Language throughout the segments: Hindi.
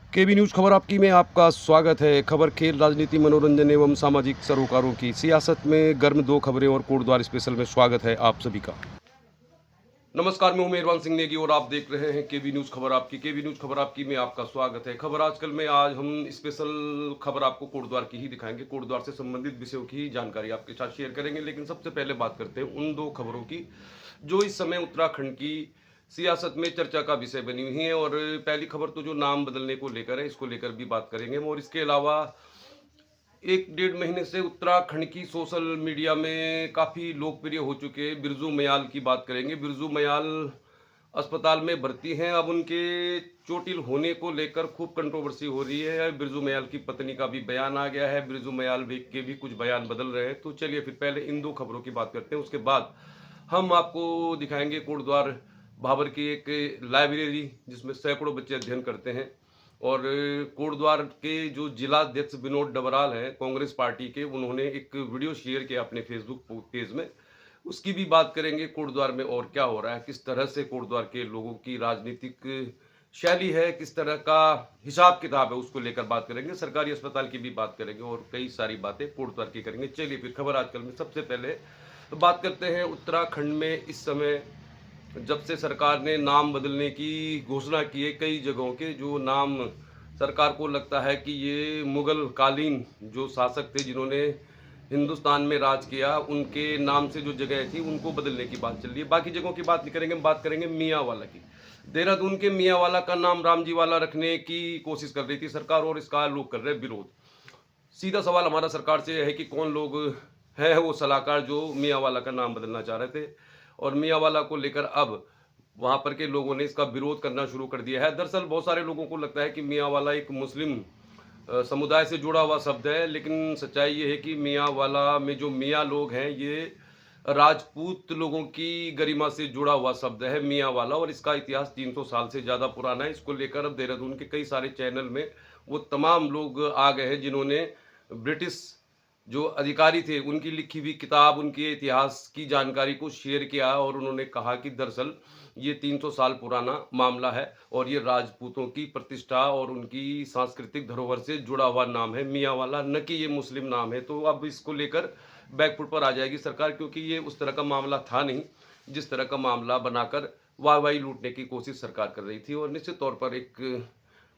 केबी न्यूज़ खबर आपकी में आपका स्वागत है। खबर खेल, राजनीति, मनोरंजन एवं सामाजिक सरोकारों की सियासत में गर्म दो खबरें और कोटद्वार स्पेशल में स्वागत है आप सभी का। नमस्कार, मैं हूं मेहरबान सिंह नेगी और आप देख रहे हैं केबी न्यूज़ खबर आपकी। केबी न्यूज़ खबर आपकी में आपका स्वागत है। खबर आजकल में आज हम स्पेशल खबर आपको कोटद्वार की ही दिखाएंगे। कोटद्वार से संबंधित विषयों की ही जानकारी आपके साथ शेयर करेंगे, लेकिन सबसे पहले बात करते हैं उन दो खबरों की जो इस समय उत्तराखंड की सियासत में चर्चा का विषय बनी हुई है। और पहली खबर तो जो नाम बदलने को लेकर है, इसको लेकर भी बात करेंगे हम। और इसके अलावा एक डेढ़ महीने से उत्तराखंड की सोशल मीडिया में काफ़ी लोकप्रिय हो चुके बिरजू मयाल की बात करेंगे। बिरजू मयाल अस्पताल में भर्ती हैं। अब उनके चोटिल होने को लेकर खूब कंट्रोवर्सी हो रही है। बिरजू मयाल की पत्नी का भी बयान आ गया है, बिरजू मयाल के भी कुछ बयान बदल रहे हैं। तो चलिए फिर पहले इन दो खबरों की बात करते हैं, उसके बाद हम आपको दिखाएंगे कोटद्वार भाबर की एक लाइब्रेरी जिसमें सैकड़ों बच्चे अध्ययन करते हैं। और कोटद्वार के जो जिलाध्यक्ष विनोद डबराल हैं कांग्रेस पार्टी के, उन्होंने एक वीडियो शेयर किया अपने फेसबुक पेज में। उसकी भी बात करेंगे कोटद्वार में और क्या हो रहा है, किस तरह से कोटद्वार के लोगों की राजनीतिक शैली है, किस तरह का हिसाब किताब है, उसको लेकर बात करेंगे। सरकारी अस्पताल की भी बात करेंगे और कई सारी बातें कोटद्वार की करेंगे। चलिए फिर खबर आजकल में सबसे पहले तो बात करते हैं उत्तराखंड में इस समय जब से सरकार ने नाम बदलने की घोषणा की है, कई जगहों के जो नाम सरकार को लगता है कि ये मुगल कालीन जो शासक थे जिन्होंने हिंदुस्तान में राज किया, उनके नाम से जो जगह थी उनको बदलने की बात चल रही है। बाकी जगहों की बात नहीं करेंगे, हम बात करेंगे मियांवाला की। देहरादून के मियांवाला का नाम रामजी वाला रखने की कोशिश कर रही थी सरकार और इसका लोग कर रहे विरोध। सीधा सवाल हमारा सरकार से है कि कौन लोग हैं वो सलाहकार जो मियांवाला का नाम बदलना चाह रहे थे। और मियांवाला को लेकर अब वहां पर के लोगों ने इसका विरोध करना शुरू कर दिया है। दरअसल बहुत सारे लोगों को लगता है कि मियांवाला एक मुस्लिम समुदाय से जुड़ा हुआ शब्द है, लेकिन सच्चाई ये है कि मियांवाला में जो मियाँ लोग हैं ये राजपूत लोगों की गरिमा से जुड़ा हुआ शब्द है मियांवाला। और इसका इतिहास 300 साल से ज़्यादा पुराना है। इसको लेकर अब देहरादून के कई सारे चैनल में वो तमाम लोग आ गए हैं जिन्होंने ब्रिटिश जो अधिकारी थे उनकी लिखी हुई किताब, उनके इतिहास की जानकारी को शेयर किया। और उन्होंने कहा कि दरअसल ये 300 साल पुराना मामला है और ये राजपूतों की प्रतिष्ठा और उनकी सांस्कृतिक धरोहर से जुड़ा हुआ नाम है मियांवाला, न कि ये मुस्लिम नाम है। तो अब इसको लेकर बैकफुट पर आ जाएगी सरकार, क्योंकि ये उस तरह का मामला था नहीं जिस तरह का मामला बनाकर वाहवाही लूटने की कोशिश सरकार कर रही थी। और निश्चित तौर पर एक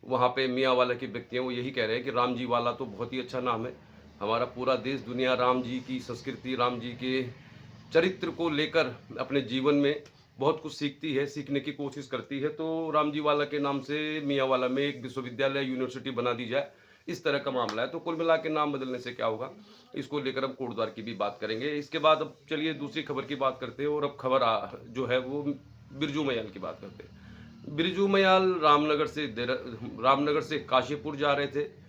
वहाँ पे मियांवाला के व्यक्ति हैं, वो यही कह रहे हैं कि राम जी वाला तो बहुत ही अच्छा नाम है। हमारा पूरा देश दुनिया राम जी की संस्कृति, राम जी के चरित्र को लेकर अपने जीवन में बहुत कुछ सीखती है, सीखने की कोशिश करती है। तो राम जी वाला के नाम से मियांवाला में एक विश्वविद्यालय, यूनिवर्सिटी बना दी जाए, इस तरह का मामला है। तो कुल मिला के नाम बदलने से क्या होगा, इसको लेकर हम कोटद्वार की भी बात करेंगे। इसके बाद अब चलिए दूसरी खबर की बात करते हैं। और अब खबर जो है वो बिरजू मयाल की बात करते हैं। बिरजू मयाल रामनगर से काशीपुर जा रहे थे।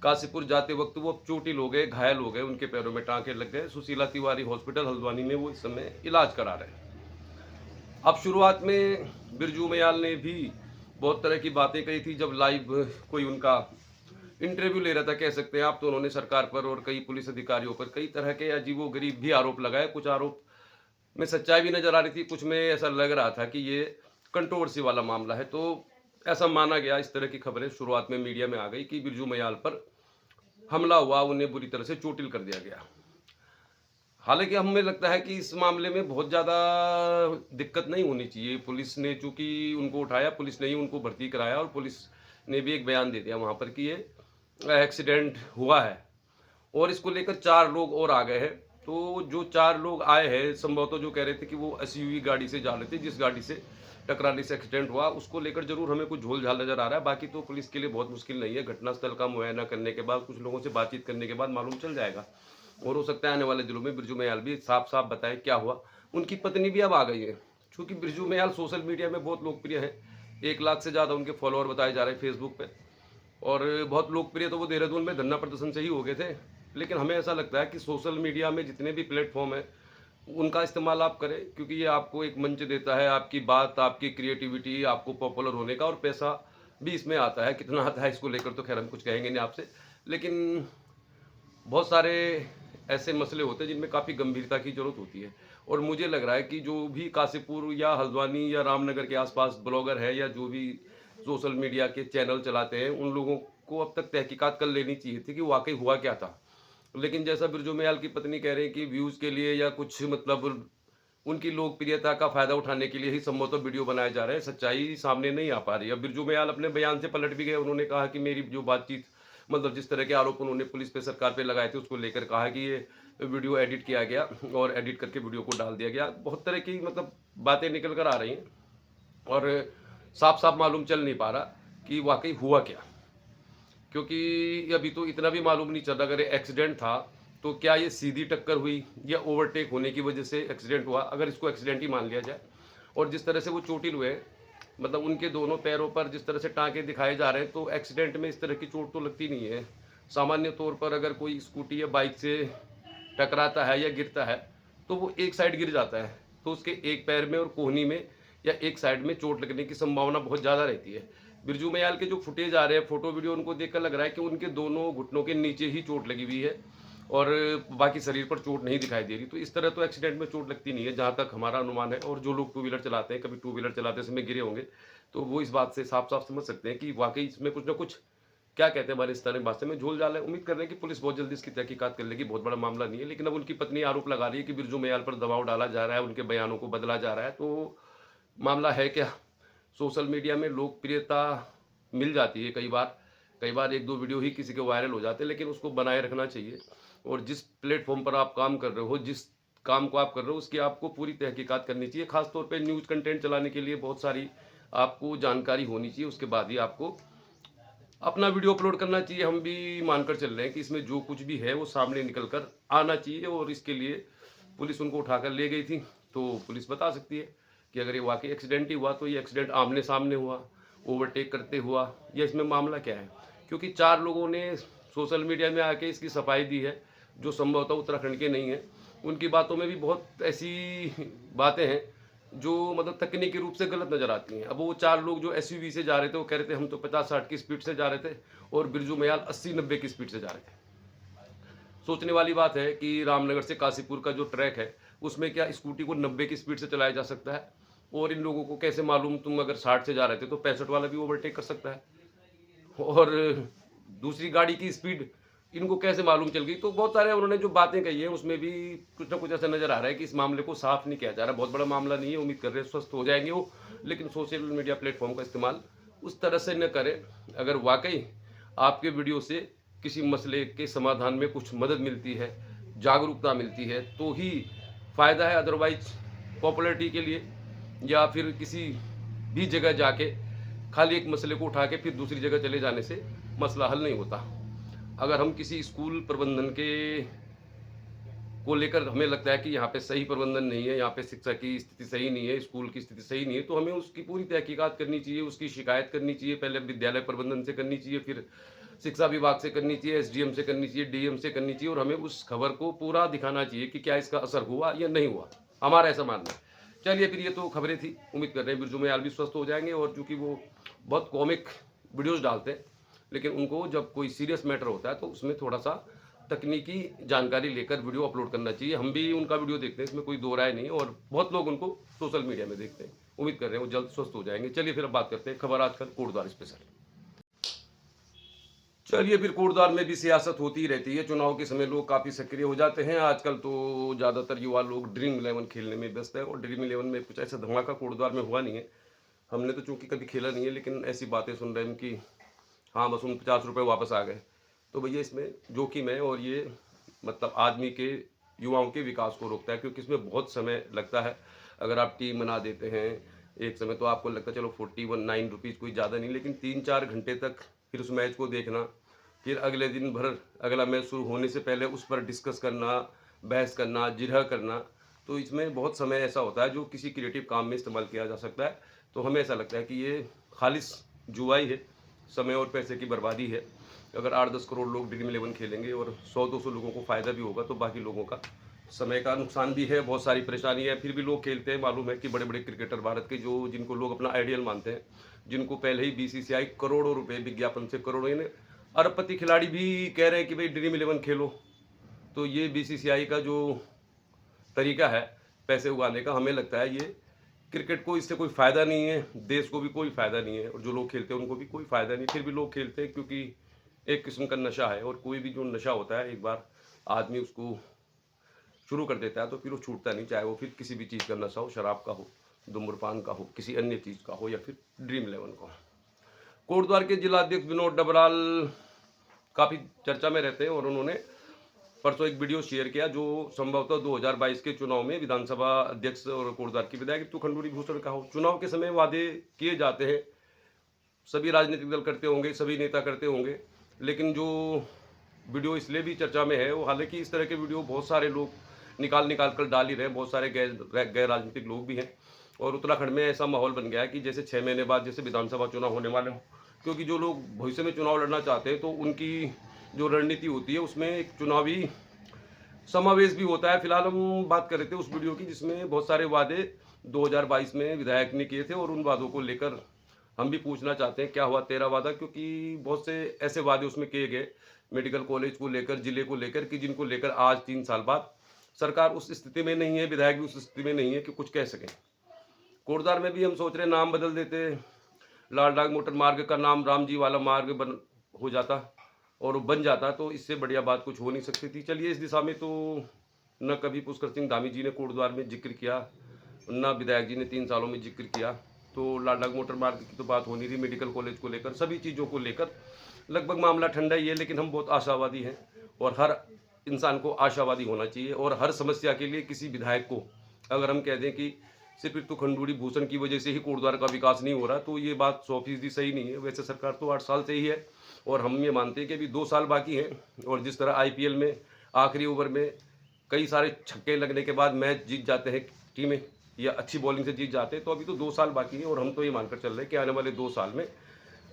काशीपुर जाते वक्त वो चोटिल हो गए, घायल हो गए, उनके पैरों में टांके लग गए। सुशीला तिवारी हॉस्पिटल हल्द्वानी में वो इस समय इलाज करा रहे हैं। अब शुरुआत में बिरजू मयाल ने भी बहुत तरह की बातें कही थी जब लाइव कोई उनका इंटरव्यू ले रहा था, कह सकते हैं आप। तो उन्होंने सरकार पर और कई पुलिस अधिकारियों पर कई तरह के अजीबोगरीब भी आरोप लगाए। कुछ आरोप में सच्चाई भी नजर आ रही थी, कुछ में ऐसा लग रहा था कि ये कंट्रोवर्सी वाला मामला है। तो ऐसा माना गया, इस तरह की खबरें शुरुआत में मीडिया में आ गई कि बिरजू मयाल पर हमला हुआ, उन्हें बुरी तरह से चोटिल कर दिया गया। हालांकि हमें लगता है कि इस मामले में बहुत ज़्यादा दिक्कत नहीं होनी चाहिए। पुलिस ने चूंकि उनको उठाया, पुलिस ने ही उनको भर्ती कराया और पुलिस ने भी एक बयान दे दिया वहाँ पर कि ये एक्सीडेंट हुआ है। और इसको लेकर 4 लोग और आ गए हैं। तो जो 4 लोग आए हैं संभवतः जो कह रहे थे कि वो एसयूवी गाड़ी से जा रहे थे, जिस गाड़ी से टकराने से एक्सीडेंट हुआ, उसको लेकर जरूर हमें कुछ झोल झाल नजर आ रहा है। बाकी तो पुलिस के लिए बहुत मुश्किल नहीं है, घटनास्थल का मुआयना करने के बाद, कुछ लोगों से बातचीत करने के बाद मालूम चल जाएगा। और हो सकता है आने वाले दिनों में बिरजू मयाल भी साफ साफ बताए क्या हुआ। उनकी पत्नी भी अब आ गई है, क्योंकि बिरजू मयाल सोशल मीडिया में बहुत लोकप्रिय है। 1 लाख से ज़्यादा उनके फॉलोअर बताए जा रहे हैं फेसबुक पे। और बहुत लोकप्रिय तो वो देहरादून में धरना प्रदर्शन से ही हो गए थे। लेकिन हमें ऐसा लगता है कि सोशल मीडिया में जितने भी प्लेटफॉर्म है उनका इस्तेमाल आप करें, क्योंकि ये आपको एक मंच देता है, आपकी बात, आपकी क्रिएटिविटी, आपको पॉपुलर होने का, और पैसा भी इसमें आता है। कितना आता है इसको लेकर तो खैर हम कुछ कहेंगे नहीं आपसे, लेकिन बहुत सारे ऐसे मसले होते हैं जिनमें काफ़ी गंभीरता की जरूरत होती है। और मुझे लग रहा है कि जो भी काशीपुर या हल्द्वानी या रामनगर के आसपास ब्लॉगर है या जो भी सोशल मीडिया के चैनल चलाते हैं, उन लोगों को अब तक तहकीकात कर लेनी चाहिए थी कि वाक़ई हुआ क्या था। लेकिन जैसा बिरजू मयाल की पत्नी कह रहे हैं कि व्यूज़ के लिए या कुछ मतलब उनकी लोकप्रियता का फ़ायदा उठाने के लिए ही संभवतः वीडियो बनाए जा रहे हैं, सच्चाई सामने नहीं आ पा रही है। अब बिरजू मयाल अपने बयान से पलट भी गए, उन्होंने कहा कि मेरी जो बातचीत मतलब जिस तरह के आरोप उन्होंने पुलिस पे, सरकार पे लगाए थे, उसको लेकर कहा कि ये वीडियो एडिट किया गया और एडिट करके वीडियो को डाल दिया गया। बहुत तरह की मतलब बातें निकल कर आ रही हैं और साफ-साफ मालूम चल नहीं पा रहा कि वाक़ई हुआ क्या? क्योंकि अभी तो इतना भी मालूम नहीं चल रहा, अगर ये एक्सीडेंट था तो क्या ये सीधी टक्कर हुई या ओवरटेक होने की वजह से एक्सीडेंट हुआ, अगर इसको एक्सीडेंट ही मान लिया जाए। और जिस तरह से वो चोटिल हुए, मतलब उनके दोनों पैरों पर जिस तरह से टाँके दिखाए जा रहे हैं, तो एक्सीडेंट में इस तरह की चोट तो लगती नहीं है। सामान्य तौर पर अगर कोई स्कूटी या बाइक से टकराता है या गिरता है, तो वो एक साइड गिर जाता है, तो उसके एक पैर में और कोहनी में या एक साइड में चोट लगने की संभावना बहुत ज़्यादा रहती है। बिरजू मयाल के जो फुटेज आ रहे हैं, फोटो वीडियो, उनको देखकर लग रहा है कि उनके दोनों घुटनों के नीचे ही चोट लगी हुई है और बाकी शरीर पर चोट नहीं दिखाई दे रही। तो इस तरह तो एक्सीडेंट में चोट लगती नहीं है, जहाँ तक हमारा अनुमान है। और जो लोग टू व्हीलर चलाते हैं, कभी टू व्हीलर चलाते समय गिरे होंगे, तो वो इस बात से साफ-साफ समझ सकते हैं कि वाक़ई इसमें कुछ न कुछ, क्या कहते हैं हमारे स्थानीय भाषा में, झोल-झाल है। उम्मीद कर रहे हैं कि पुलिस बहुत जल्दी इसकी तहकीकात कर लेगी, बहुत बड़ा मामला नहीं है। लेकिन अब उनकी पत्नी आरोप लगा रही है कि बिरजू मयाल पर दबाव डाला जा रहा है, उनके बयानों को बदला जा रहा है। तो मामला है क्या? सोशल मीडिया में लोकप्रियता मिल जाती है कई बार 1-2 वीडियो ही किसी के वायरल हो जाते हैं, लेकिन उसको बनाए रखना चाहिए। और जिस प्लेटफ़ॉर्म पर आप काम कर रहे हो, जिस काम को आप कर रहे हो, उसकी आपको पूरी तहकीकात करनी चाहिए। ख़ास तौर पे न्यूज़ कंटेंट चलाने के लिए बहुत सारी आपको जानकारी होनी चाहिए, उसके बाद ही आपको अपना वीडियो अपलोड करना चाहिए। हम भी मानकर चल रहे हैं कि इसमें जो कुछ भी है वो सामने निकल कर आना चाहिए और इसके लिए पुलिस उनको उठाकर ले गई थी। तो पुलिस बता सकती है कि अगर ये वाक़ई एक्सीडेंट ही हुआ तो ये एक्सीडेंट आमने-सामने हुआ, ओवरटेक करते हुआ, या इसमें मामला क्या है? क्योंकि 4 लोगों ने सोशल मीडिया में आके इसकी सफाई दी है, जो संभवतः उत्तराखंड के नहीं हैं। उनकी बातों में भी बहुत ऐसी बातें हैं जो मतलब तकनीकी रूप से गलत नज़र आती हैं। अब वो 4 लोग जो एसयूवी से जा रहे थे, वो कह रहे थे हम तो 50-60 की स्पीड से जा रहे थे और बिरजू मयाल 80-90 की स्पीड से जा रहे थे। सोचने वाली बात है कि रामनगर से काशीपुर का जो ट्रैक है, उसमें क्या स्कूटी को 90 की स्पीड से चलाया जा सकता है? और इन लोगों को कैसे मालूम, तुम अगर 60 से जा रहे थे तो 65 वाला भी ओवरटेक कर सकता है? और दूसरी गाड़ी की स्पीड इनको कैसे मालूम चल गई? तो बहुत सारे उन्होंने जो बातें कही हैं, उसमें भी कुछ ना कुछ ऐसा नज़र आ रहा है कि इस मामले को साफ नहीं किया जा रहा। बहुत बड़ा मामला नहीं है, उम्मीद कर रहे हैं स्वस्थ हो जाएँगे वो, लेकिन सोशल मीडिया प्लेटफ़ॉर्म का इस्तेमाल उस तरह से न करें। अगर वाक़ई आपके वीडियो से किसी मसले के समाधान में कुछ मदद मिलती है, जागरूकता मिलती है, तो ही फ़ायदा है। अदरवाइज़ पॉपुलैरिटी के लिए या फिर किसी भी जगह जाके खाली एक मसले को उठा के फिर दूसरी जगह चले जाने से मसला हल नहीं होता। अगर हम किसी स्कूल प्रबंधन के को लेकर हमें लगता है कि यहाँ पे सही प्रबंधन नहीं है, यहाँ पे शिक्षा की स्थिति सही नहीं है, स्कूल की स्थिति सही नहीं है, तो हमें उसकी पूरी तहकीकात करनी चाहिए, उसकी शिकायत करनी चाहिए। पहले विद्यालय प्रबंधन से करनी चाहिए, फिर शिक्षा विभाग से करनी चाहिए, एसडीएम से करनी चाहिए, डीएम से करनी चाहिए, और हमें उस खबर को पूरा दिखाना चाहिए कि क्या इसका असर हुआ या नहीं हुआ। हमारा ऐसा मानना है। चलिए, फिर ये तो खबरें थी। उम्मीद कर रहे हैं बिरजू मयाल भी स्वस्थ हो जाएंगे। और चूंकि वो बहुत कॉमिक वीडियोज़ डालते हैं, लेकिन उनको जब कोई सीरियस मैटर होता है तो उसमें थोड़ा सा तकनीकी जानकारी लेकर वीडियो अपलोड करना चाहिए। हम भी उनका वीडियो देखते हैं, इसमें कोई दो राय नहीं है, और बहुत लोग उनको सोशल मीडिया में देखते हैं। उम्मीद कर रहे हैं वो जल्द स्वस्थ हो जाएंगे। चलिए फिर अब बात करते हैं खबर आजकल कोटद्वार स्पेशल। चलिए, फिर कोटद्वार में भी सियासत होती ही रहती है। चुनाव के समय लोग काफ़ी सक्रिय हो जाते हैं। आजकल तो ज़्यादातर युवा लोग ड्रीम 11 खेलने में व्यस्त है, और ड्रीम 11 में कुछ ऐसा धमाका कोटद्वार में हुआ नहीं है। हमने तो चूंकि कभी खेला नहीं है, लेकिन ऐसी बातें सुन रहे हैं कि हाँ, बस उन 50 रुपये वापस आ गए। तो भैया, इसमें जोखिम है, और ये मतलब आदमी के, युवाओं के विकास को रोकता है, क्योंकि इसमें बहुत समय लगता है। अगर आप टीम बना देते हैं एक समय, तो आपको लगता है चलो 49 रुपीज़ कोई ज़्यादा नहीं, लेकिन 3-4 घंटे तक फिर उस मैच को देखना, फिर अगले दिन भर अगला मैच शुरू होने से पहले उस पर डिस्कस करना, बहस करना, जिरह करना, तो इसमें बहुत समय ऐसा होता है जो किसी क्रिएटिव काम में इस्तेमाल किया जा सकता है। तो हमें ऐसा लगता है कि ये खालिस जुआ ही है, समय और पैसे की बर्बादी है। अगर 8-10 करोड़ लोग ड्रीम 11 खेलेंगे और 100-200 लोगों को फ़ायदा भी होगा, तो बाकी लोगों का समय का नुकसान भी है, बहुत सारी परेशानी है। फिर भी लोग खेलते हैं। मालूम है कि बड़े बड़े क्रिकेटर भारत के, जो जिनको लोग अपना आइडियल मानते हैं, जिनको पहले ही बीसीसीआई करोड़ों रुपए विज्ञापन से, करोड़ों यानी अरबपति खिलाड़ी भी कह रहे हैं कि भाई ड्रीम 11 खेलो। तो ये बीसीसीआई का जो तरीका है पैसे उगाने का, हमें लगता है ये क्रिकेट को इससे कोई फ़ायदा नहीं है, देश को भी कोई फ़ायदा नहीं है और जो लोग खेलते हैं उनको भी कोई फ़ायदा नहीं, फिर भी लोग खेलते हैं क्योंकि एक किस्म का नशा है। और कोई भी जो नशा होता है, एक बार आदमी उसको शुरू कर देता है तो फिर वो छूटता नहीं, चाहे वो फिर किसी भी चीज़ का नशा हो, शराब का हो, धूम्रपान का हो, किसी अन्य चीज़ का हो या फिर ड्रीम इलेवन का हो। कोटद्वार के जिलाध्यक्ष विनोद डबराल काफ़ी चर्चा में रहते हैं और उन्होंने परसों एक वीडियो शेयर किया जो संभवतः 2022 के चुनाव में विधानसभा अध्यक्ष और कोटद्वार की विधायक रितु खंडूरी भूषण का हो। चुनाव के समय वादे किए जाते हैं, सभी राजनीतिक दल करते होंगे, सभी नेता करते होंगे, लेकिन जो वीडियो इसलिए भी चर्चा में है, वो हालांकि इस तरह के वीडियो बहुत सारे लोग निकाल निकाल कर डाल ही रहे हैं, बहुत सारे गैर राजनीतिक लोग भी हैं। और उत्तराखंड में ऐसा माहौल बन गया है कि जैसे 6 महीने बाद जैसे विधानसभा चुनाव होने वाले हों, क्योंकि जो लोग भविष्य में चुनाव लड़ना चाहते हैं तो उनकी जो रणनीति होती है उसमें एक चुनावी समावेश भी होता है। फिलहाल हम बात कर रहे थे उस वीडियो की जिसमें बहुत सारे वादे 2022 में विधायक ने किए थे और उन वादों को लेकर हम भी पूछना चाहते हैं क्या हुआ तेरा वादा, क्योंकि बहुत से ऐसे वादे उसमें किए गए मेडिकल कॉलेज को लेकर, जिले को लेकर, कि जिनको लेकर आज 3 साल बाद सरकार उस स्थिति में नहीं है, विधायक भी उस स्थिति में नहीं है कि कुछ कह सकें। कोटद्वार में भी हम सोच रहे नाम बदल देते, लाल डाक मोटर मार्ग का नाम रामजी वाला मार्ग बन हो जाता और बन जाता, तो इससे बढ़िया बात कुछ हो नहीं सकती थी। चलिए, इस दिशा में तो न कभी पुष्कर सिंह धामी जी ने कोटद्वार में जिक्र किया, न विधायक जी ने 3 सालों में जिक्र किया, तो लाल डाक मोटर मार्ग की तो बात हो नहीं रही। मेडिकल कॉलेज को लेकर, सभी चीज़ों को लेकर लगभग मामला ठंडा ही है, लेकिन हम बहुत आशावादी हैं और हर इंसान को आशावादी होना चाहिए। और हर समस्या के लिए किसी विधायक को अगर हम कह दें कि सिर्फ रितु खंडूरी भूषण की वजह से ही कोटद्वार का विकास नहीं हो रहा, तो ये बात 100% सही नहीं है। वैसे सरकार तो 8 साल से ही है और हम ये मानते हैं कि अभी 2 साल बाकी हैं। और जिस तरह IPL में आखिरी ओवर में कई सारे छक्के लगने के बाद मैच जीत जाते हैं टीमें या अच्छी बॉलिंग से जीत जाते हैं, तो अभी तो 2 साल बाकी है। और हम तो ये मानकर चल रहे हैं कि आने वाले 2 साल में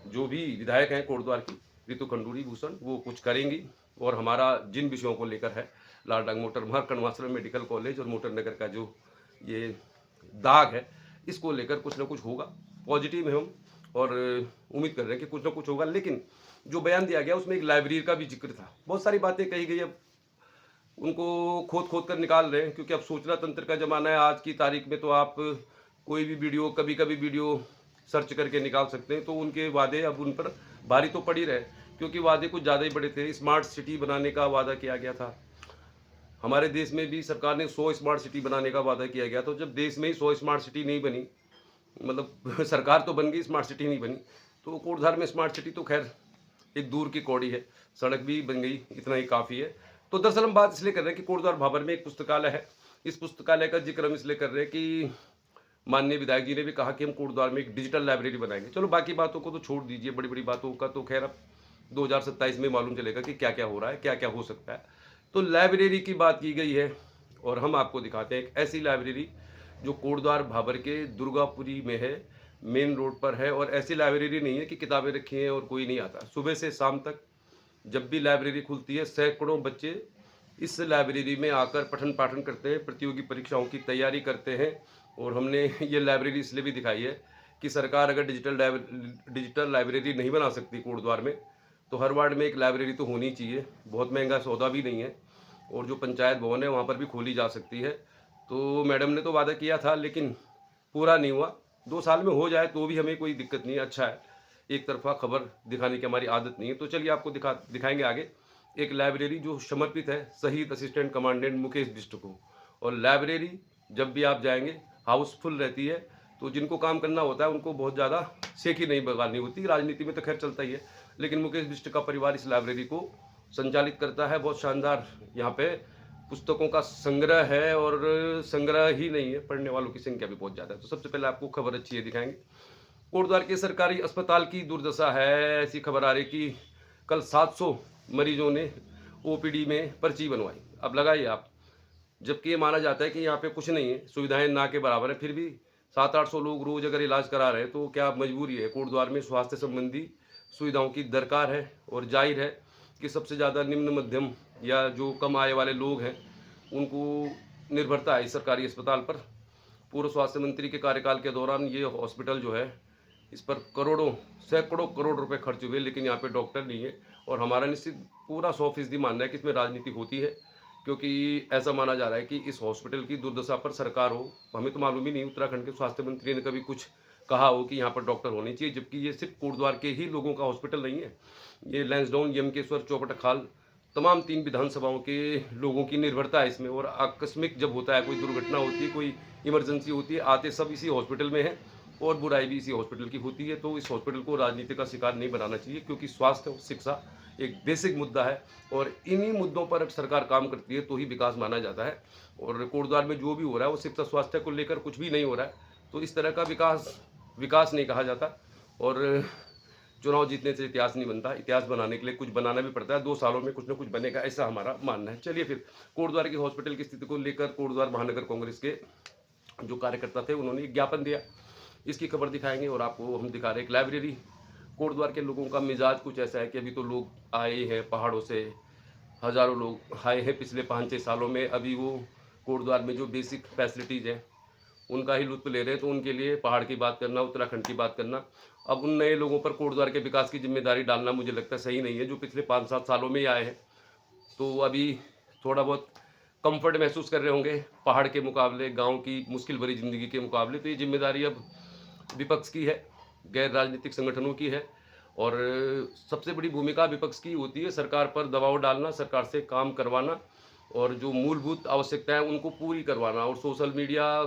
जो भी विधायक हैं कोटद्वार की, रितु खंडूरी भूषण, वो कुछ करेंगी। और हमारा जिन विषयों को लेकर है, लाल डाक मोटर मार्ग, कण्वाश्रम मेडिकल कॉलेज और मोटर नगर का जो ये दाग है, इसको लेकर कुछ ना कुछ होगा। पॉजिटिव है हम और उम्मीद कर रहे हैं कि कुछ ना कुछ होगा। लेकिन जो बयान दिया गया उसमें एक लाइब्रेरी का भी जिक्र था, बहुत सारी बातें कही गई, अब उनको खोद खोद कर निकाल रहे हैं, क्योंकि अब सूचना तंत्र का ज़माना है। आज की तारीख में तो आप कोई भी वीडियो, कभी कभी वीडियो सर्च करके निकाल सकते हैं। तो उनके वादे अब उन पर भारी तो पड़ ही रहे, क्योंकि वादे कुछ ज़्यादा ही बड़े थे। स्मार्ट सिटी बनाने का वादा किया गया था, हमारे देश में भी सरकार ने 100 स्मार्ट सिटी बनाने का वादा किया गया। तो जब देश में ही 100 स्मार्ट सिटी नहीं बनी, मतलब सरकार तो बन गई, स्मार्ट सिटी नहीं बनी, तो कोटद्वार में स्मार्ट सिटी तो खैर एक दूर की कौड़ी है, सड़क भी बन गई, इतना ही काफ़ी है। तो दरअसल हम बात इसलिए कर रहे हैं कि कोटद्वार भाबर में एक पुस्तकालय है। इस पुस्तकालय का जिक्र हम इसलिए कर रहे हैं कि माननीय विधायक जी ने भी कहा कि हम कोटद्वार में एक डिजिटल लाइब्रेरी बनाएंगे। चलो, बाकी बातों को तो छोड़ दीजिए, बड़ी बड़ी बातों का तो खैर अब 2027 में मालूम चलेगा कि क्या क्या हो रहा है, क्या क्या हो सकता है। तो लाइब्रेरी की बात की गई है और हम आपको दिखाते हैं एक ऐसी लाइब्रेरी जो कोटद्वार भाबर के दुर्गापुरी में है, मेन रोड पर है। और ऐसी लाइब्रेरी नहीं है कि किताबें रखी हैं और कोई नहीं आता। सुबह से शाम तक जब भी लाइब्रेरी खुलती है, सैकड़ों बच्चे इस लाइब्रेरी में आकर पठन पाठन करते हैं, प्रतियोगी परीक्षाओं की तैयारी करते हैं। और हमने ये लाइब्रेरी इसलिए भी दिखाई है कि सरकार अगर डिजिटल लाइब्रेरी नहीं बना सकती कोटद्वार में, तो हर वार्ड में एक लाइब्रेरी तो होनी चाहिए। बहुत महंगा सौदा भी नहीं है और जो पंचायत भवन है वहाँ पर भी खोली जा सकती है। तो मैडम ने तो वादा किया था लेकिन पूरा नहीं हुआ। 2 साल में हो जाए तो भी हमें कोई दिक्कत नहीं है, अच्छा है। एक तरफा खबर दिखाने की हमारी आदत नहीं है। तो चलिए आपको दिखाएंगे आगे एक लाइब्रेरी जो समर्पित है शहीद असिस्टेंट कमांडेंट मुकेश बिष्ट को। और लाइब्रेरी जब भी आप जाएंगे हाउसफुल रहती है, तो जिनको काम करना होता है उनको बहुत ज़्यादा सेखी नहीं बगानी होती। राजनीति में तो खैर चलता ही है, लेकिन मुकेश बिष्ट का परिवार इस लाइब्रेरी को संचालित करता है। बहुत शानदार यहाँ पे पुस्तकों का संग्रह है और संग्रह ही नहीं है, पढ़ने वालों की संख्या भी बहुत ज़्यादा है। तो सबसे पहले आपको खबर अच्छी है दिखाएंगे। कोटद्वार के सरकारी अस्पताल की दुर्दशा है, ऐसी खबर आ रही कि कल 700 मरीजों ने OPD में पर्ची बनवाई। अब लगाइए आप, जबकि ये माना जाता है कि यहाँ पे कुछ नहीं है, सुविधाएं ना के बराबर है, फिर भी 700-800 लोग रोज अगर इलाज करा रहे हैं तो क्या मजबूरी है। कोटद्वार में स्वास्थ्य संबंधी सुविधाओं की दरकार है और जाहिर है कि सबसे ज़्यादा निम्न मध्यम या जो कम आय वाले लोग हैं उनको निर्भरता है इस सरकारी अस्पताल पर। पूर्व स्वास्थ्य मंत्री के कार्यकाल के दौरान ये हॉस्पिटल जो है, इस पर करोड़ों सैकड़ों करोड़ रुपए खर्च हुए, लेकिन यहाँ पे डॉक्टर नहीं है। और हमारा निश्चित पूरा 100% मानना है कि इसमें राजनीति होती है, क्योंकि ऐसा माना जा रहा है कि इस हॉस्पिटल की दुर्दशा पर सरकार हो, हमें तो मालूम ही नहीं, उत्तराखंड के स्वास्थ्य मंत्री ने कभी कुछ कहा हो कि यहाँ पर डॉक्टर होने चाहिए, जबकि ये सिर्फ कोटद्वार के ही लोगों का हॉस्पिटल नहीं है। ये लैंसडाउन, यमकेश्वर, चौबटखाल, तमाम 3 विधानसभाओं के लोगों की निर्भरता है इसमें। और आकस्मिक जब होता है, कोई दुर्घटना होती है, कोई इमरजेंसी होती है, आते सब इसी हॉस्पिटल में है और बुराई भी इसी हॉस्पिटल की होती है। तो इस हॉस्पिटल को राजनीति का शिकार नहीं बनाना चाहिए, क्योंकि स्वास्थ्य और शिक्षा एक बेसिक मुद्दा है और इन्हीं मुद्दों पर अगर सरकार काम करती है तो ही विकास माना जाता है। और कोटद्वार में जो भी हो रहा है वो शिक्षा स्वास्थ्य को लेकर कुछ भी नहीं हो रहा है, तो इस तरह का विकास नहीं कहा जाता। और चुनाव जीतने से इतिहास नहीं बनता, इतिहास बनाने के लिए कुछ बनाना भी पड़ता है। 2 सालों में कुछ न कुछ बनेगा, ऐसा हमारा मानना है। चलिए फिर कोटद्वार के हॉस्पिटल की स्थिति को लेकर कोटद्वार महानगर कांग्रेस के जो कार्यकर्ता थे उन्होंने एक ज्ञापन दिया, इसकी खबर दिखाएंगे। और आपको हम दिखा रहे हैं एक लाइब्रेरी। कोटद्वार के लोगों का मिजाज कुछ ऐसा है कि अभी तो लोग आए हैं पहाड़ों से, हज़ारों लोग आए हैं पिछले 5-6 सालों में। अभी वो कोटद्वार में जो बेसिक फैसिलिटीज़ हैं उनका ही लुत्फ़ ले रहे हैं, तो उनके लिए पहाड़ की बात करना, उत्तराखंड की बात करना, अब उन नए लोगों पर कोटद्वार के विकास की जिम्मेदारी डालना मुझे लगता है सही नहीं है, जो पिछले 5-7 सालों में ही आए हैं। तो अभी थोड़ा बहुत कंफर्ट महसूस कर रहे होंगे पहाड़ के मुकाबले, गाँव की मुश्किल भरी ज़िंदगी के मुकाबले। तो ये जिम्मेदारी अब विपक्ष की है, गैर राजनीतिक संगठनों की है। और सबसे बड़ी भूमिका विपक्ष की होती है सरकार पर दबाव डालना, सरकार से काम करवाना और जो मूलभूत आवश्यकताएं उनको पूरी करवाना। और सोशल मीडिया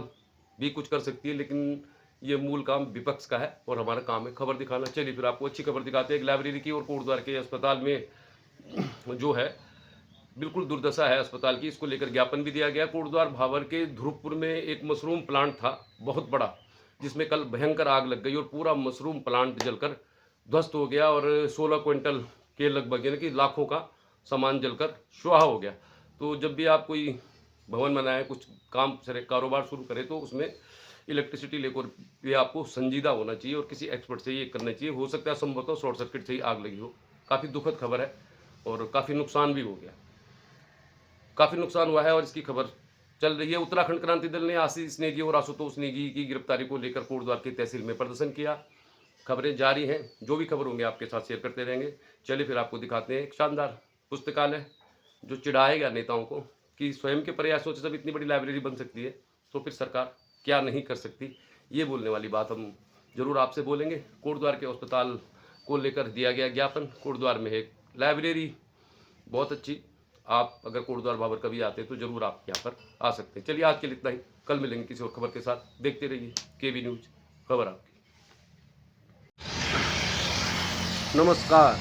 भी कुछ कर सकती है, लेकिन ये मूल काम विपक्ष का है और हमारा काम है खबर दिखाना। चलिए फिर आपको अच्छी खबर दिखाते हैं एक लाइब्रेरी की। और कोटद्वार के अस्पताल में जो है बिल्कुल दुर्दशा है अस्पताल की, इसको लेकर ज्ञापन भी दिया गया। कोटद्वार भावर के ध्रुवपुर में एक मशरूम प्लांट था बहुत बड़ा, जिसमें कल भयंकर आग लग गई और पूरा मशरूम प्लांट जलकर ध्वस्त हो गया और 16 क्विंटल के लगभग, यानी कि लाखों का सामान जलकर स्वाहा हो गया। तो जब भी आप कोई भवन बनाएं, कुछ काम कारोबार शुरू करें, तो उसमें इलेक्ट्रिसिटी लेकर ये आपको संजीदा होना चाहिए और किसी एक्सपर्ट से ये करना चाहिए। हो सकता है संभवतः शॉर्ट सर्किट से ही आग लगी हो। काफ़ी दुखद खबर है और काफ़ी नुकसान भी हो गया, काफ़ी नुकसान हुआ है और इसकी खबर चल रही है। उत्तराखंड क्रांति दल ने आशीष नेगी और आशुतोष नेगी की गिरफ्तारी को लेकर कोटद्वार की तहसील में प्रदर्शन किया। खबरें जारी हैं, जो भी खबर होंगे आपके साथ शेयर करते रहेंगे। चलिए फिर आपको दिखाते हैं एक शानदार पुस्तकालय जो चिढ़ाएगा नेताओं को कि स्वयं के प्रयासों से जब इतनी बड़ी लाइब्रेरी बन सकती है तो फिर सरकार क्या नहीं कर सकती। ये बोलने वाली बात हम जरूर आपसे बोलेंगे। कोटद्वार के अस्पताल को लेकर दिया गया ज्ञापन। कोटद्वार में एक लाइब्रेरी बहुत अच्छी, आप अगर कोटद्वार भावर कभी आते हैं तो जरूर आप यहाँ पर आ सकते हैं। चलिए आज के लिए इतना ही, कल मिलेंगे किसी और खबर के साथ। देखते रहिए केबी न्यूज, खबर आपकी। नमस्कार।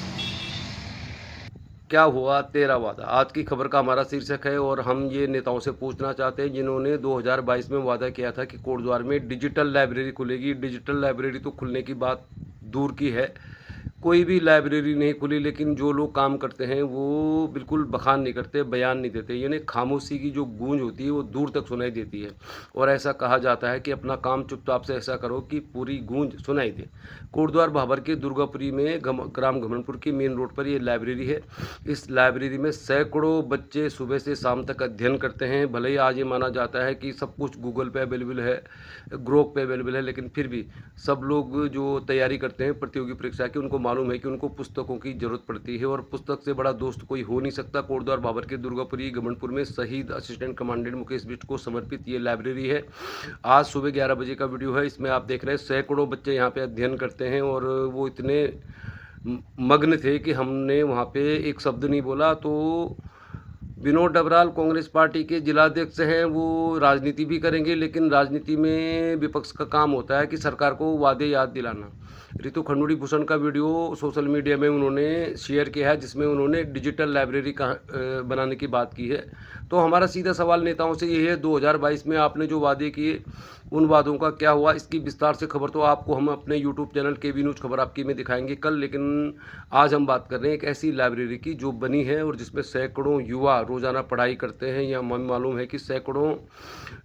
क्या हुआ तेरा वादा, आज की खबर का हमारा शीर्षक है। और हम ये नेताओं से पूछना चाहते हैं जिन्होंने 2022 में वादा किया था कि कोटद्वार में डिजिटल लाइब्रेरी खुलेगी। डिजिटल लाइब्रेरी तो खुलने की बात दूर की है, कोई भी लाइब्रेरी नहीं खुली, लेकिन जो लोग काम करते हैं वो बिल्कुल बखान नहीं करते, बयान नहीं देते, यानी खामोशी की जो गूंज होती है वो दूर तक सुनाई देती है। और ऐसा कहा जाता है कि अपना काम चुपचाप से ऐसा करो कि पूरी गूंज सुनाई दे। कोटद्वार भावर के दुर्गापुरी में ग्राम घमनपुर की मेन रोड पर ये लाइब्रेरी है। इस लाइब्रेरी में सैकड़ों बच्चे सुबह से शाम तक अध्ययन करते हैं। भले ही आज ये माना जाता है कि सब कुछ गूगल पे अवेलेबल है, ग्रोक पे अवेलेबल है, लेकिन फिर भी सब लोग जो तैयारी करते हैं प्रतियोगी परीक्षा की, उनको मालूम है कि उनको पुस्तकों की ज़रूरत पड़ती है और पुस्तक से बड़ा दोस्त कोई हो नहीं सकता। कोटद्वार भावर के दुर्गापुरी घमनपुर में शहीद असिस्टेंट कमांडेंट मुकेश बिष्ट को समर्पित ये लाइब्रेरी है। आज सुबह 11 बजे का वीडियो है, इसमें आप देख रहे हैं सैकड़ों बच्चे यहाँ पे अध्ययन करते हैं और वो इतने मग्न थे कि हमने वहाँ पे एक शब्द नहीं बोला। तो विनोद डबराल कांग्रेस पार्टी के जिलाध्यक्ष हैं, वो राजनीति भी करेंगे, लेकिन राजनीति में विपक्ष का काम होता है कि सरकार को वादे याद दिलाना। रितु खंडूड़ी भूषण का वीडियो सोशल मीडिया में उन्होंने शेयर किया है, जिसमें उन्होंने डिजिटल लाइब्रेरी का बनाने की बात की है। तो हमारा सीधा सवाल नेताओं से ये है, 2022 में आपने जो वादे किए उन वादों का क्या हुआ? इसकी विस्तार से खबर तो आपको हम अपने यूट्यूब चैनल केबी न्यूज़ खबर आपकी में दिखाएंगे कल, लेकिन आज हम बात कर रहे हैं एक ऐसी लाइब्रेरी की जो बनी है और जिसमें सैकड़ों युवा रोज़ाना पढ़ाई करते हैं। या हमें मालूम है कि सैकड़ों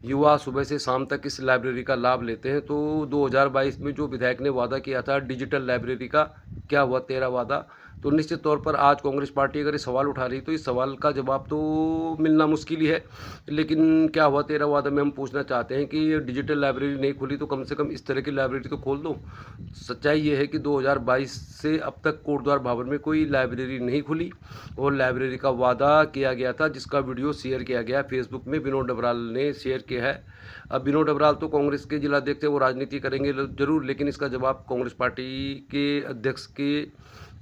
युवा सुबह से शाम तक इस लाइब्रेरी का लाभ लेते हैं। तो 2022 में जो विधायक ने वादा किया था डिजिटल लाइब्रेरी का, क्या हुआ तेरा वादा? तो निश्चित तौर पर आज कांग्रेस पार्टी अगर ये सवाल उठा रही तो इस सवाल का जवाब तो मिलना मुश्किल ही है। लेकिन क्या हुआ तेरा वादा में हम पूछना चाहते हैं कि डिजिटल लाइब्रेरी नहीं खुली तो कम से कम इस तरह की लाइब्रेरी तो खोल दो। सच्चाई ये है कि 2022 से अब तक कोटद्वार भावर में कोई लाइब्रेरी नहीं खुली और लाइब्रेरी का वादा किया गया था, जिसका वीडियो शेयर किया गया फेसबुक में, विनोद डबराल ने शेयर किया है। अब विनोद डबराल तो कांग्रेस के जिलाध्यक्ष है, वो राजनीति करेंगे जरूर, लेकिन इसका जवाब कांग्रेस पार्टी के अध्यक्ष के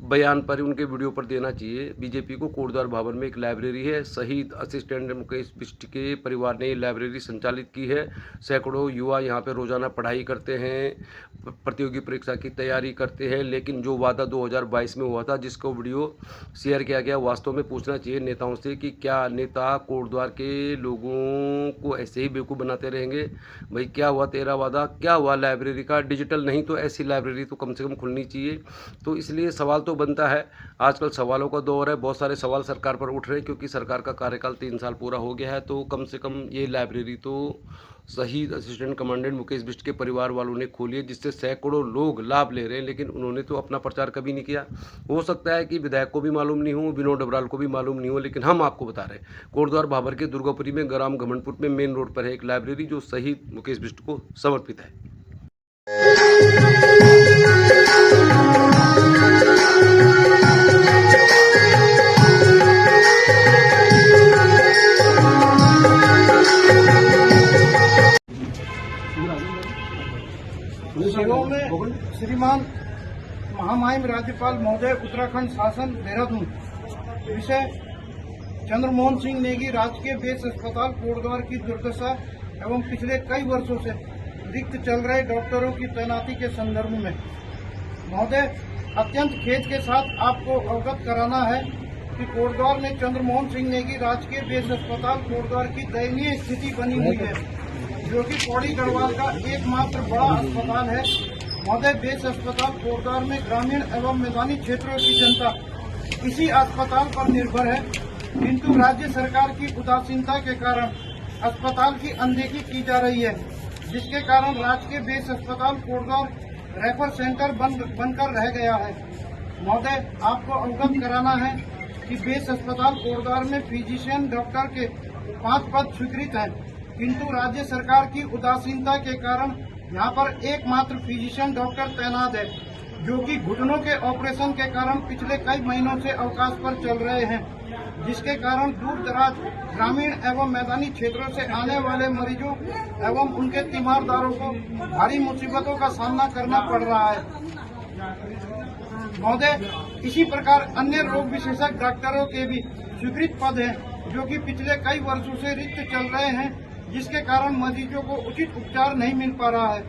बयान पर, उनके वीडियो पर देना चाहिए बीजेपी को। कोटद्वार भावर में एक लाइब्रेरी है, शहीद असिस्टेंट मुकेश बिष्ट के परिवार ने ये लाइब्रेरी संचालित की है। सैकड़ों युवा यहाँ पे रोजाना पढ़ाई करते हैं, प्रतियोगी परीक्षा की तैयारी करते हैं, लेकिन जो वादा 2022 में हुआ था, जिसको वीडियो शेयर किया गया, वास्तव में पूछना चाहिए नेताओं से कि क्या नेता कोटद्वार के लोगों को ऐसे ही बेवकूफ़ बनाते रहेंगे। भाई क्या हुआ तेरा वादा, क्या हुआ लाइब्रेरी का? डिजिटल नहीं तो ऐसी लाइब्रेरी तो कम से कम खुलनी चाहिए। तो इसलिए सवाल तो बनता है, आजकल सवालों का दौर है, बहुत सारे सवाल सरकार पर उठ रहे हैं क्योंकि सरकार का कार्यकाल 3 साल पूरा हो गया है। तो कम से कम ये लाइब्रेरी तो शहीद असिस्टेंट कमांडेंट मुकेश बिष्ट के परिवार वालों ने खोली है, जिससे सैकड़ों लोग लाभ ले रहे हैं, लेकिन उन्होंने तो अपना प्रचार कभी नहीं किया। हो सकता है कि विधायक को भी मालूम नहीं हो, विनोद डबराल को भी मालूम नहीं हो, लेकिन हम आपको बता रहे हैं कोटद्वार भाबर के दुर्गापुरी में ग्राम घमंडपुर में मेन रोड पर है एक लाइब्रेरी जो शहीद मुकेश बिष्ट को समर्पित है। शिविरों में श्रीमान महामहिम राज्यपाल महोदय उत्तराखंड शासन देहरादून विषय चंद्रमोहन सिंह नेगी राजकीय बेस अस्पताल कोटद्वार की दुर्दशा एवं पिछले कई वर्षों से रिक्त चल रहे डॉक्टरों की तैनाती के संदर्भ में महोदय अत्यंत खेद के साथ आपको अवगत कराना है कि कोटद्वार में चंद्रमोहन सिंह नेगी राजकीय बेस अस्पताल कोटद्वार की दयनीय स्थिति बनी हुई है, जो कि पौड़ी गढ़वाल का एकमात्र बड़ा अस्पताल है। महोदय बेस अस्पताल कोटद्वार में ग्रामीण एवं मैदानी क्षेत्रों की जनता इसी अस्पताल पर निर्भर है, किंतु राज्य सरकार की उदासीनता के कारण अस्पताल की अनदेखी की जा रही है, जिसके कारण राजकीय बेस अस्पताल कोटद्वार रेफर सेंटर बनकर रह गया है। महोदय आपको अवगत कराना है कि बेस अस्पताल कोटद्वार में फिजिशियन डॉक्टर के 5 पद स्वीकृत हैं, किंतु राज्य सरकार की उदासीनता के कारण यहाँ पर एकमात्र फिजिशियन डॉक्टर तैनात है, जो कि घुटनों के ऑपरेशन के कारण पिछले कई महीनों से अवकाश पर चल रहे हैं, जिसके कारण दूर दराज ग्रामीण एवं मैदानी क्षेत्रों से आने वाले मरीजों एवं उनके तीमारदारों को भारी मुसीबतों का सामना करना पड़ रहा है। महोदय इसी प्रकार अन्य रोग विशेषज्ञ डॉक्टरों के भी स्वीकृत पद हैं, जो कि पिछले कई वर्षों से रिक्त चल रहे हैं, जिसके कारण मरीजों को उचित उपचार नहीं मिल पा रहा है।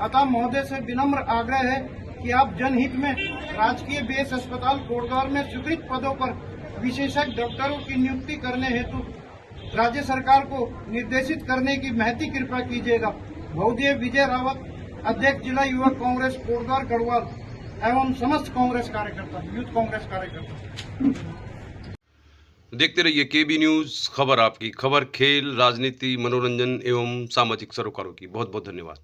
अतः महोदय से विनम्र आग्रह है कि आप जनहित में राजकीय बेस अस्पताल कोटद्वार में स्वीकृत पदों पर विशेषज्ञ डॉक्टरों की नियुक्ति करने हेतु राज्य सरकार को निर्देशित करने की महती कृपा कीजिएगा। बहुदेव विजय रावत, अध्यक्ष जिला युवक कांग्रेस कोटद्वार गढ़वाल एवं समस्त कांग्रेस कार्यकर्ता, यूथ कांग्रेस कार्यकर्ता। देखते रहिए केबी न्यूज़, खबर आपकी, खबर खेल, राजनीति, मनोरंजन एवं सामाजिक सरोकारों की। बहुत बहुत धन्यवाद।